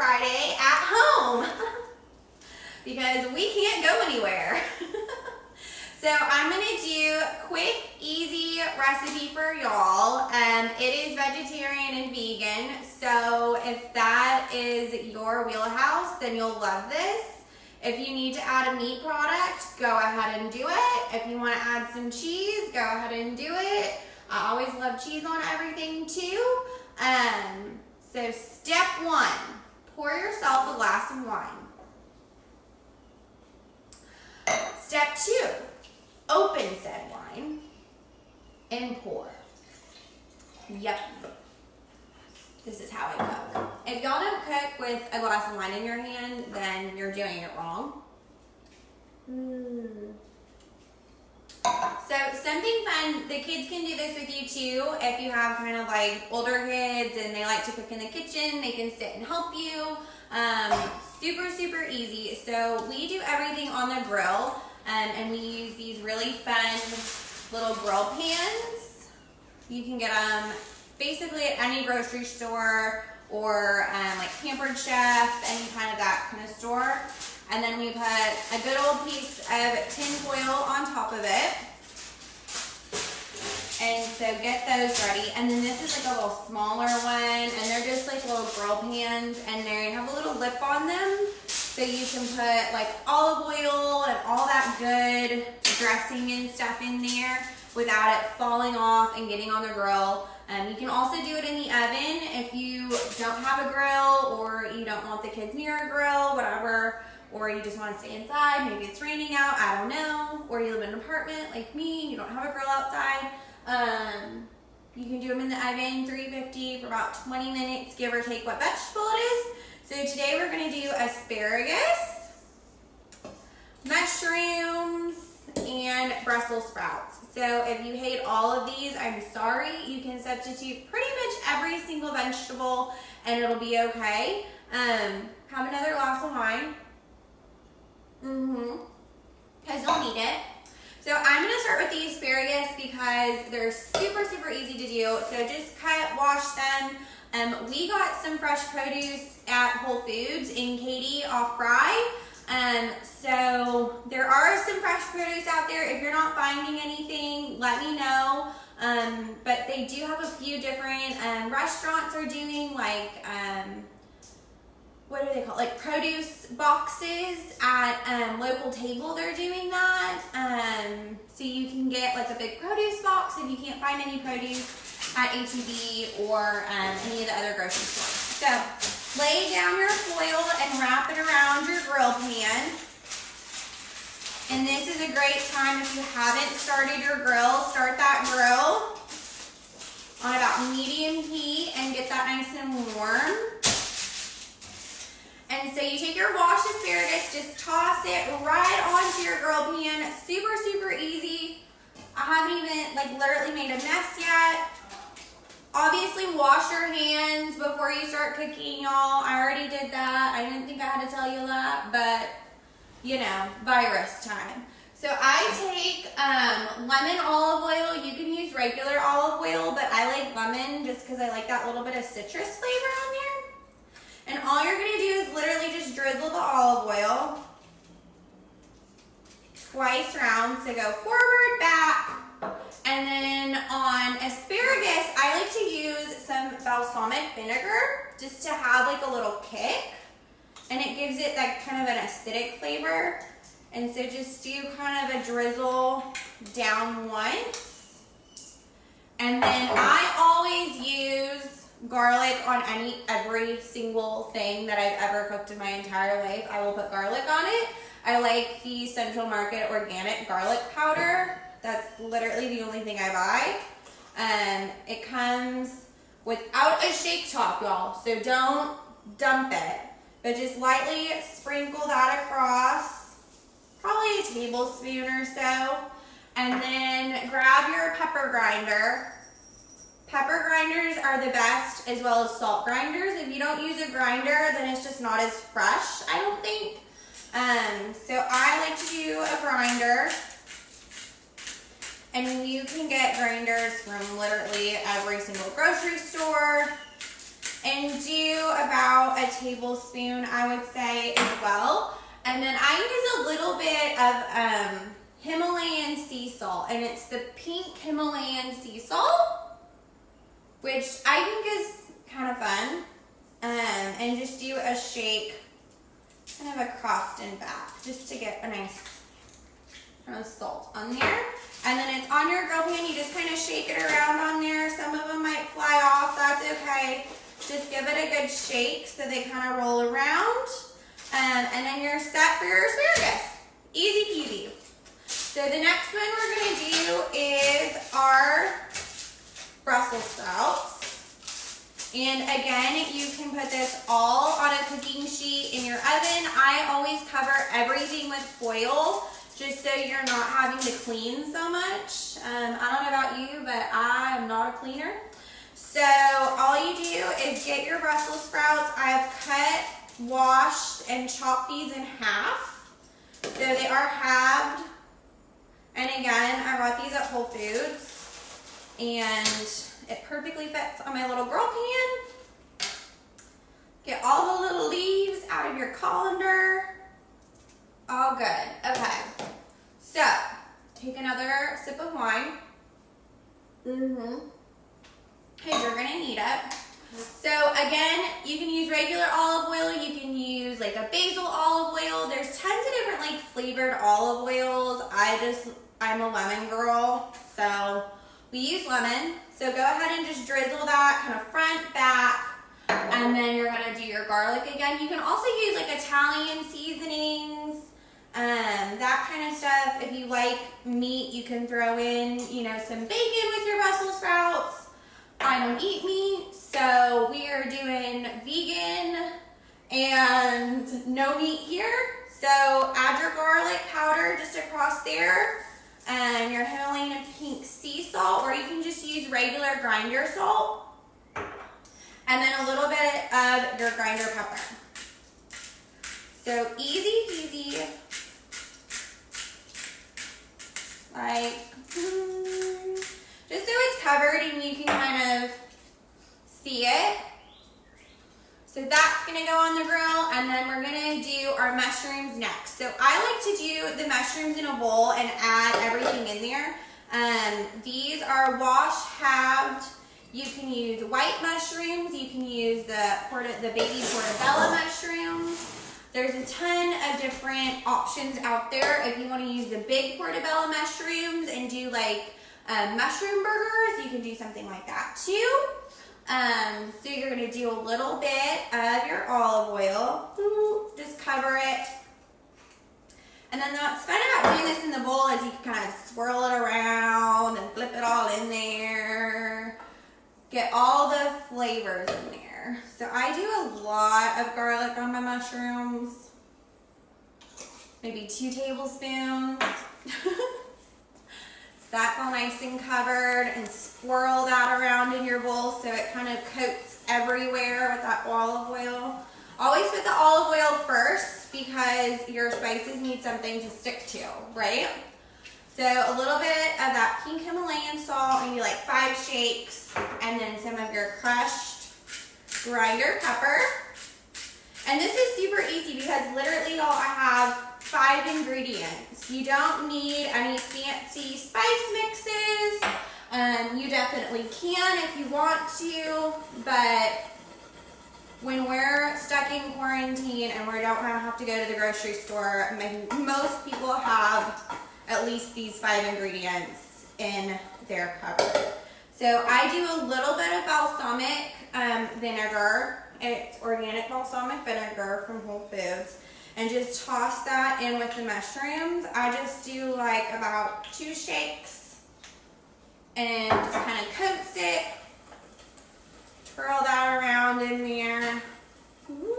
Friday at home because we can't go anywhere. So I'm gonna do quick, easy recipe for y'all. It is vegetarian and vegan, so if that is your wheelhouse, then you'll love this. If you need to add a meat product, go ahead and do it. If you want to add some cheese, go ahead and do it. I always love cheese on everything too. So step one, pour yourself a glass of wine. Step two, open said wine and pour. Yep. This is how I cook. If y'all don't cook with a glass of wine in your hand, then you're doing it wrong. So something fun, the kids can do this with you too. If you have kind of like older kids and they like to cook in the kitchen, they can sit and help you. Super, super easy. So we do everything on the grill, and we use these really fun little grill pans. You can get them basically at any grocery store or like Pampered Chef, any kind of that kind of store. And then we put a good old piece of tin foil on top of it. And so get those ready. And then this is like a little smaller one, and they're just like little grill pans, and they have a little lip on them. So you can put like olive oil and all that good dressing and stuff in there without it falling off and getting on the grill. You can also do it in the oven if you don't have a grill, or you don't want the kids near a grill, whatever, or you just want to stay inside. Maybe it's raining out, I don't know, or you live in an apartment like me, you don't have a grill outside. You can do them in the oven, 350 for about 20 minutes, give or take what vegetable it is. So today we're going to do asparagus, mushrooms, and Brussels sprouts. So if you hate all of these, I'm sorry. You can substitute pretty much every single vegetable and it'll be okay. Have another glass of wine. Because you'll need it. So I'm going to start with the asparagus because they're super, super easy to do. So just cut, wash them. We got some fresh produce at Whole Foods in Katy off Fry. So there are some fresh produce out there. If you're not finding anything, let me know. But they do have a few different restaurants are doing like what do they call it? Like produce boxes at local table. They're doing that. So you can get like a big produce box if you can't find any produce at HEB or any of the other grocery stores. So lay down your foil and wrap it around your grill pan. And this is a great time if you haven't started your grill, start that grill on about medium heat and get that nice and warm. And so you take your washed asparagus, just toss it right onto your grill pan. Super, super easy. I haven't even like literally made a mess yet. Obviously wash your hands before you start cooking, y'all. I already did that. I didn't think I had to tell you that, but you know, virus time. So I take lemon olive oil. You can use regular olive oil, but I like lemon just because I like that little bit of citrus flavor on there. And all you're gonna do is literally just drizzle the olive oil twice round. So go forward, back. And then on asparagus, I like to use some balsamic vinegar just to have like a little kick. And it gives it that kind of an acidic flavor. And so just do kind of a drizzle down once. And then I always use garlic on every single thing that I've ever cooked in my entire life. I will put garlic on it. I like the Central Market organic garlic powder. That's literally the only thing I buy. It comes without a shake top, y'all. So don't dump it, but just lightly sprinkle that across, probably a tablespoon or so. And then grab your pepper grinder. Pepper grinders are the best, as well as salt grinders. If you don't use a grinder, then it's just not as fresh, I don't think. So I like to do a grinder. And you can get grinders from literally every single grocery store. And do about about a tablespoon, I would say, as well. And then I use a little bit of Himalayan sea salt, and it's the pink Himalayan sea salt, which I think is kind of fun. And just do a shake kind of across and back just to get a nice kind of salt on there. And then it's on your grill pan. You just kind of shake it around on there. Some of them might fly off. That's okay. Just give it a good shake so they kind of roll around. And then you're set for your asparagus. Easy peasy. So the next one we're going to do is our Brussels sprouts. And again, you can put this all on a cooking sheet in your oven. I always cover everything with foil just so you're not having to clean so much. I don't know about you, but I am not a cleaner. So all you do is get your Brussels sprouts. I've cut, washed, and chopped these in half. So they are halved. And again, I bought these at Whole Foods. And it perfectly fits on my little grill pan. Get all the little leaves out of your colander. All good. Okay. So, take another sip of wine. Because you're going to need it. So, again, you can use regular olive oil. You can use like a basil olive oil. There's tons of different like flavored olive oils. I'm a lemon girl. So, we use lemon. So go ahead and just drizzle that kind of front, back, and then you're gonna do your garlic again. You can also use like Italian seasonings, that kind of stuff. If you like meat, you can throw in, some bacon with your Brussels sprouts. I don't eat meat, so we are doing vegan and no meat here. So add your garlic powder just across there. And your Himalayan pink sea salt, or you can just use regular grinder salt. And then a little bit of your grinder pepper. So easy peasy. Like, just so it's covered and you can kind of see it. So that's gonna go on the grill, and then we're gonna do our mushrooms next. So I like to do the mushrooms in a bowl and add everything in there. These are washed, halved. You can use white mushrooms. You can use the baby portobello mushrooms. There's a ton of different options out there. If you want to use the big portobello mushrooms and do like mushroom burgers, you can do something like that too. So you're going to do a little bit of your olive oil. Just cover it. And then what's fun about doing this in the bowl is you can kind of swirl it around and flip it all in there. Get all the flavors in there. So I do a lot of garlic on my mushrooms. Maybe 2 tablespoons. That's all nice and covered, and swirl that around in your bowl so it kind of coats everywhere with that olive oil. Always put the olive oil first because your spices need something to stick to, right? So a little bit of that pink Himalayan salt, maybe like 5 shakes, and then some of your crushed grinder pepper. And this is super easy because literally all I have 5 ingredients. You don't need any fancy spice mixes. You definitely can if you want to, but when we're stuck in quarantine and we don't have to go to the grocery store, most people have at least these 5 ingredients in their cupboard. So I do a little bit of balsamic vinegar. It's organic balsamic vinegar from Whole Foods. And just toss that in with the mushrooms. I just do like about 2 shakes and just kind of coats it. Twirl that around in there. Woo.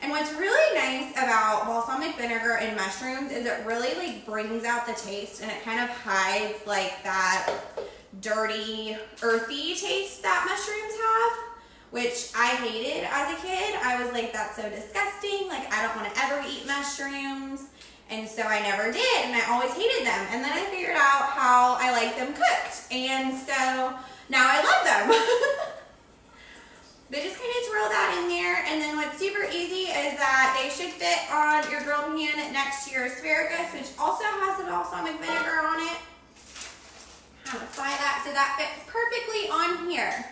And what's really nice about balsamic vinegar and mushrooms is it really like brings out the taste, and it kind of hides like that dirty, earthy taste that mushrooms have, which I hated as a kid. I was like, that's so disgusting. Like, I don't want to ever eat mushrooms. And so I never did, and I always hated them. And then I figured out how I like them cooked. And so now I love them. But just kind of twirl that in it on your grilled pan next to your asparagus, which also has the balsamic vinegar on it. Kind of apply that so that fits perfectly on here.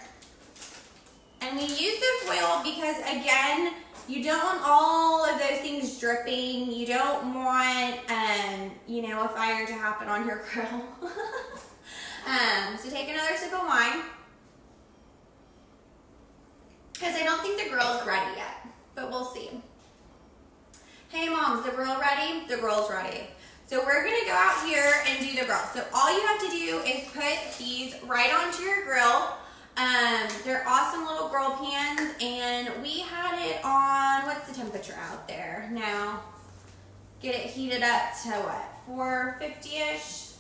And we use the foil because, again, you don't want all of those things dripping. You don't want, you know, a fire to happen on your grill. So take another sip of wine. Because I don't think the grill is ready yet, but we'll see. Hey moms, the grill ready? The grill's ready. So we're gonna go out here and do the grill. So all you have to do is put these right onto your grill. They're awesome little grill pans, and we had it on, what's the temperature out there now? Get it heated up to what, 450-ish?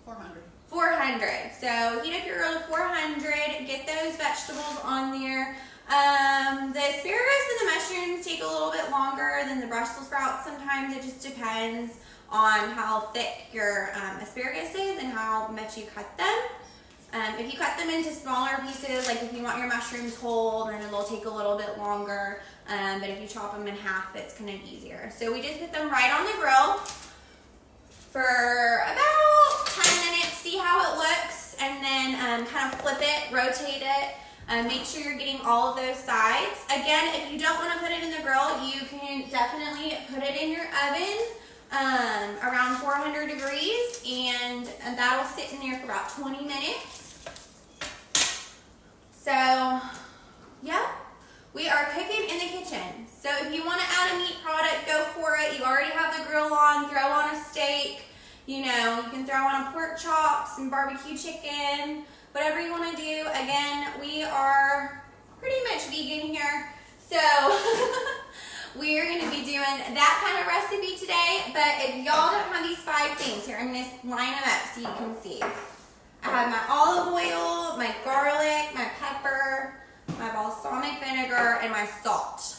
400. 400. So heat up your grill to 400, get those vegetables on there. The asparagus and the mushrooms take a little bit longer than the Brussels sprouts sometimes. It just depends on how thick your asparagus is and how much you cut them. If you cut them into smaller pieces, like if you want your mushrooms whole, then it'll take a little bit longer. But if you chop them in half, it's kind of easier. So we just put them right on the grill for about 10 minutes, see how it looks, and then kind of flip it, rotate it. Make sure you're getting all of those sides. Again, if you don't want to put it in the grill, you can definitely put it in your oven around 400 degrees, and that'll sit in there for about 20 minutes. So, yeah, we are cooking in the kitchen. So if you want to add a meat product, go for it. You already have the grill on, throw on a steak. You know, you can throw on a pork chop, some barbecue chicken, whatever you want to do. Again, we are pretty much vegan here, so we're going to be doing that kind of recipe today. But if y'all don't have these 5 things, here, I'm going to line them up so you can see. I have my olive oil, my garlic, my pepper, my balsamic vinegar, and my salt.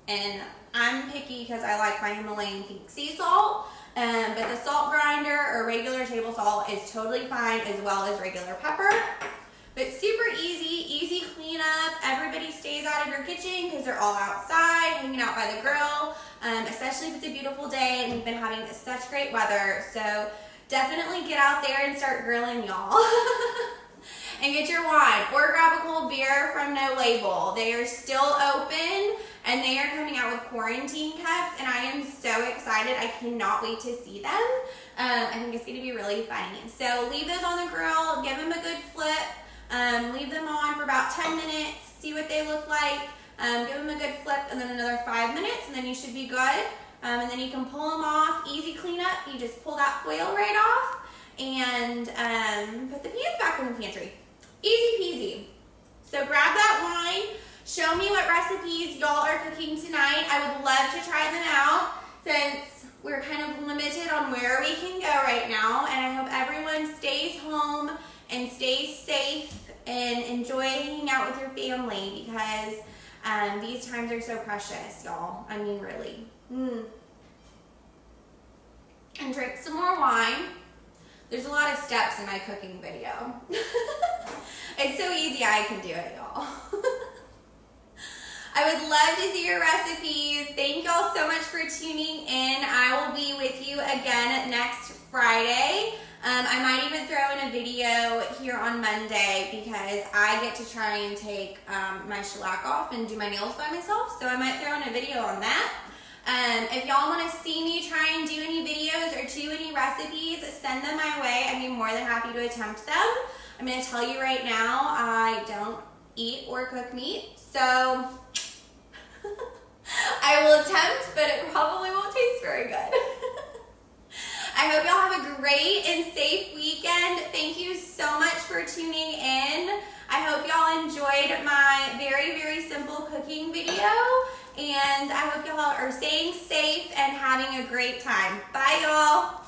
And I'm picky because I like my Himalayan pink sea salt. But the salt grinder or regular table salt is totally fine, as well as regular pepper. But super easy cleanup. Everybody stays out of your kitchen because they're all outside, hanging out by the grill, especially if it's a beautiful day and we've been having such great weather. So definitely get out there and start grilling, y'all. And get your wine or grab a cold beer from No Label. They are still open, and they are coming out with quarantine cups, and I am so excited. I cannot wait to see them. I think it's going to be really funny. So leave those on the grill, give them a good flip, leave them on for about 10 minutes, see what they look like, give them a good flip, and then another 5 minutes, and then you should be good. And then you can pull them off, easy cleanup. You just pull that foil right off and put the pans back in the pantry. Easy peasy. So grab that wine. Show me what recipes y'all are cooking tonight. I would love to try them out since we're kind of limited on where we can go right now. And I hope everyone stays home and stays safe and enjoy hanging out with your family, because these times are so precious, y'all. I mean, really. And drink some more wine. There's a lot of steps in my cooking video. It's so easy, I can do it, y'all. I would love to see your recipes. Thank y'all so much for tuning in. I will be with you again next Friday. I might even throw in a video here on Monday because I get to try and take my shellac off and do my nails by myself. So I might throw in a video on that. If y'all want to see me try and do any videos or do any recipes, send them my way. I'd be more than happy to attempt them. I'm going to tell you right now, I don't eat or cook meat, so I will attempt, but it probably won't taste very good. I hope y'all have a great and safe weekend. Thank you so much for tuning in. I hope y'all enjoyed my very, very simple cooking video. And I hope y'all are staying safe and having a great time. Bye, y'all.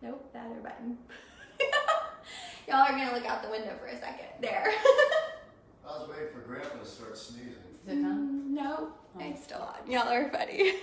Nope, that other button. Y'all are going to look out the window for a second. There. I was waiting for Grandpa to start sneezing. Is it done? No, it's still on. Y'all are funny.